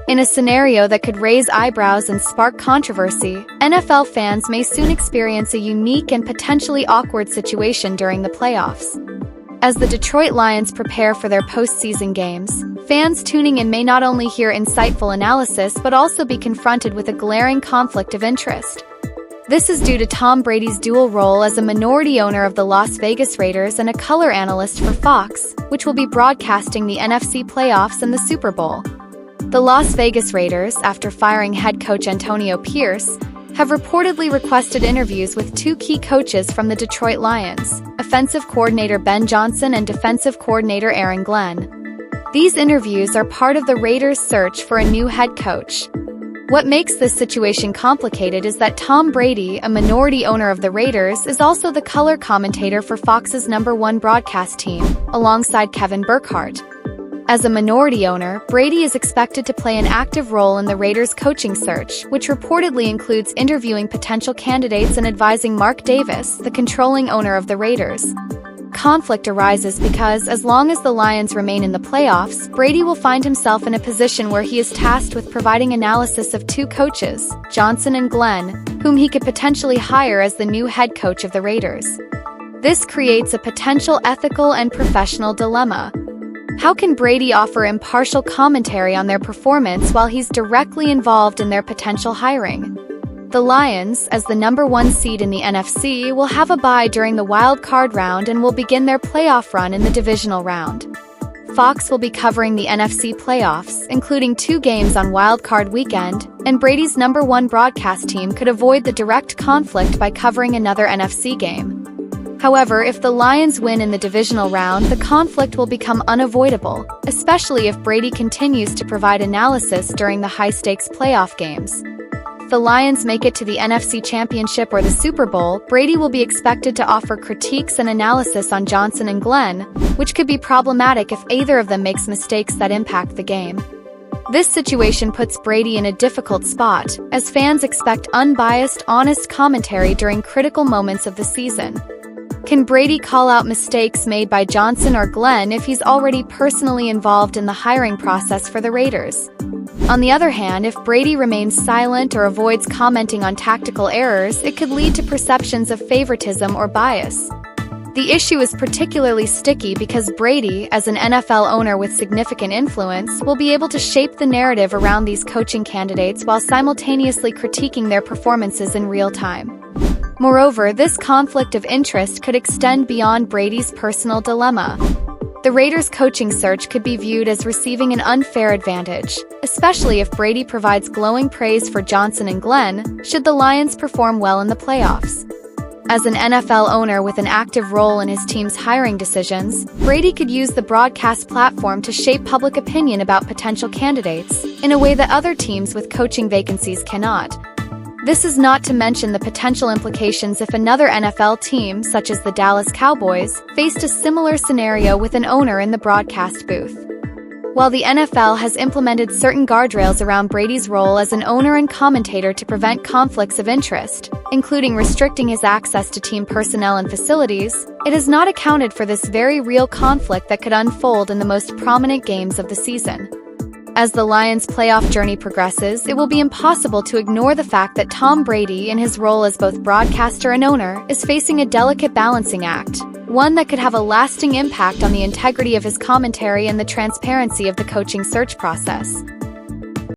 In a scenario that could raise eyebrows and spark controversy, NFL fans may soon experience a unique and potentially awkward situation during the playoffs. As the Detroit Lions prepare for their postseason games, fans tuning in may not only hear insightful analysis but also be confronted with a glaring conflict of interest. This is due to Tom Brady's dual role as a minority owner of the Las Vegas Raiders and a color analyst for Fox, which will be broadcasting the NFC playoffs and the Super Bowl. The Las Vegas Raiders, after firing head coach Antonio Pierce, have reportedly requested interviews with two key coaches from the Detroit Lions, offensive coordinator Ben Johnson and defensive coordinator Aaron Glenn. These interviews are part of the Raiders' search for a new head coach. What makes this situation complicated is that Tom Brady, a minority owner of the Raiders, is also the color commentator for Fox's #1 broadcast team, alongside Kevin Burkhardt. As a minority owner, Brady is expected to play an active role in the Raiders' coaching search, which reportedly includes interviewing potential candidates and advising Mark Davis, the controlling owner of the Raiders. Conflict arises because, as long as the Lions remain in the playoffs, Brady will find himself in a position where he is tasked with providing analysis of two coaches, Johnson and Glenn, whom he could potentially hire as the new head coach of the Raiders. This creates a potential ethical and professional dilemma. How can Brady offer impartial commentary on their performance while he's directly involved in their potential hiring? The Lions, as the #1 seed in the NFC, will have a bye during the wild card round and will begin their playoff run in the divisional round. Fox will be covering the NFC playoffs, including 2 games on wild card weekend, and Brady's #1 broadcast team could avoid the direct conflict by covering another NFC game. However, if the Lions win in the divisional round, the conflict will become unavoidable, especially if Brady continues to provide analysis during the high-stakes playoff games. If the Lions make it to the NFC Championship or the Super Bowl, Brady will be expected to offer critiques and analysis on Johnson and Glenn, which could be problematic if either of them makes mistakes that impact the game. This situation puts Brady in a difficult spot, as fans expect unbiased, honest commentary during critical moments of the season. Can Brady call out mistakes made by Johnson or Glenn if he's already personally involved in the hiring process for the Raiders? On the other hand, if Brady remains silent or avoids commenting on tactical errors, it could lead to perceptions of favoritism or bias. The issue is particularly sticky because Brady, as an NFL owner with significant influence, will be able to shape the narrative around these coaching candidates while simultaneously critiquing their performances in real time. Moreover, this conflict of interest could extend beyond Brady's personal dilemma. The Raiders' coaching search could be viewed as receiving an unfair advantage, especially if Brady provides glowing praise for Johnson and Glenn, should the Lions perform well in the playoffs. As an NFL owner with an active role in his team's hiring decisions, Brady could use the broadcast platform to shape public opinion about potential candidates, in a way that other teams with coaching vacancies cannot. This is not to mention the potential implications if another NFL team, such as the Dallas Cowboys, faced a similar scenario with an owner in the broadcast booth. While the NFL has implemented certain guardrails around Brady's role as an owner and commentator to prevent conflicts of interest, including restricting his access to team personnel and facilities, it has not accounted for this very real conflict that could unfold in the most prominent games of the season. As the Lions' playoff journey progresses, it will be impossible to ignore the fact that Tom Brady, in his role as both broadcaster and owner, is facing a delicate balancing act, one that could have a lasting impact on the integrity of his commentary and the transparency of the coaching search process.